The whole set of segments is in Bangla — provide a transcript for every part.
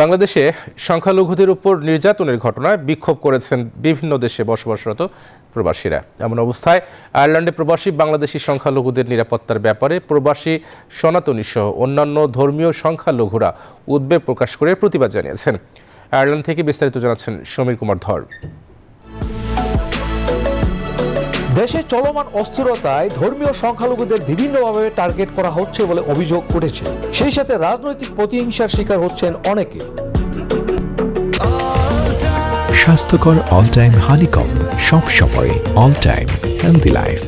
বাংলাদেশে সংখ্যালঘুদের উপর নির্যাতনের ঘটনায় বিক্ষোভ করেছেন বিভিন্ন দেশে বসবাসরত প্রবাসীরা। এমন অবস্থায় আয়ারল্যান্ডে প্রবাসী বাংলাদেশি সংখ্যালঘুদের নিরাপত্তার ব্যাপারে প্রবাসী সনাতনী সহ অন্যান্য ধর্মীয় সংখ্যালঘুরা উদ্বেগ প্রকাশ করে প্রতিবাদ জানিয়েছেন। আয়ারল্যান্ড থেকে বিস্তারিত জানাচ্ছেন সমীর কুমার ধর। দেশে চলমান অস্থিরতায় ধর্মীয় সংখ্যালঘুদের বিভিন্নভাবে টার্গেট করা হচ্ছে বলে অভিযোগ উঠেছে। সেই সাথে রাজনৈতিক প্রতিহিংসার শিকার হচ্ছেন অনেকে। স্বাস্থ্যকর অল টাইম হানিকম, সব সময় অল টাইম হেলদি লাইফ।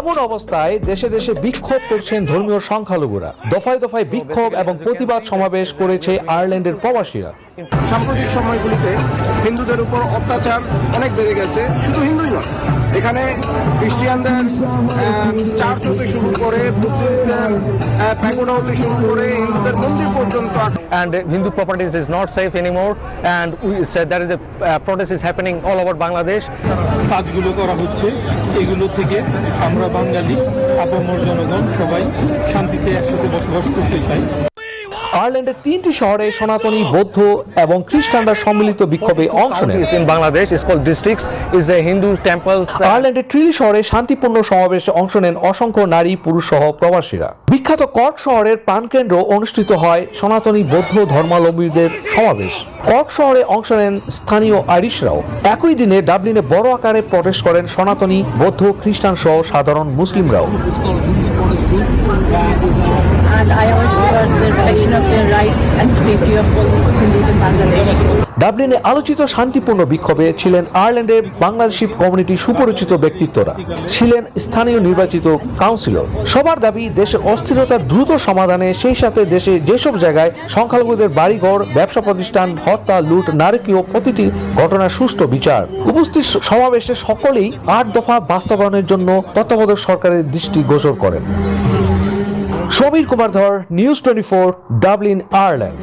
এমন অবস্থায় দেশে দেশে বিক্ষোভ করছেন ধর্মীয় সংখ্যালঘুরা। দফায় দফায় বিক্ষোভ এবং প্রতিবাদ সমাবেশ করেছে আয়ারল্যান্ডের প্রবাসীরা। সাম্প্রতিক সময়গুলিতে হিন্দুদের উপর অত্যাচার অনেক বেড়ে গেছে। শুধু হিন্দুই নয়, এখানে খ্রিস্টিয়ানদের চার্চ হতে শুরু করে, বুদ্ধিস্টদের প্যাগোডা হতে শুরু করে হিন্দুদের মন্দির পর্যন্ত। And Hindu properties is not safe anymore, and we said there is a protest is happening all over Bangladesh. কাজগুলো করা হচ্ছে, এগুলো থেকে আমরা বাঙালি আপামর জনগণ সবাই শান্তিতে একসাথে বসবাস করতে চাই। আয়ারল্যান্ডের 3টি শহরে সনাতনী, বৌদ্ধ এবং খ্রিস্টানরা সম্মিলিত বিক্ষোভে অংশ নেন। In Bangladesh is called districts, is a Hindu temples. আয়ারল্যান্ডের ট্রিলি শহরে শান্তিপূর্ণ সমাবেশে অংশ নেন অসংখ্য নারী, পুরুষ সহ প্রবাসীরা। বিখ্যাত কর্ক শহরের প্রাণকেন্দ্র অনুষ্ঠিত হয় সনাতনী বৌদ্ধ ধর্মাবলম্বীদের সমাবেশ। কর্ক শহরে অংশ নেন স্থানীয় আইরিশরাও। একই দিনে ডাবলিনে বড় আকারে প্রটেস্ট করেন সনাতনী, বৌদ্ধ, খ্রিস্টান সহ সাধারণ মুসলিমরাও। And I urge for the protection of their rights and safety of all Hindus in Bangladesh. ডাবলিনে আলোচিত শান্তিপূর্ণ বিক্ষোভে ছিলেন আয়ারল্যান্ডের বাংলাদেশি কমিউনিটির সুপরিচিত ব্যক্তিত্বরা, ছিলেন স্থানীয় নির্বাচিত কাউন্সিলর। সবার দাবি দেশের অস্থিরতার দ্রুত সমাধানে, সেই সাথে দেশে যেসব জায়গায় সংখ্যালঘুদের বাড়িঘর, ব্যবসা প্রতিষ্ঠান, হত্যা, লুট, নারকীয় প্রতিটি ঘটনার সুষ্ঠু বিচার। উপস্থিত সমাবেশে সকলেই 8 দফা বাস্তবায়নের জন্য তত্ত্বাবধায়ক সরকারের দৃষ্টি গোচর করেন। সমীর কুমার ধর, নিউজ 24, ডাবলিন, আয়ারল্যান্ড।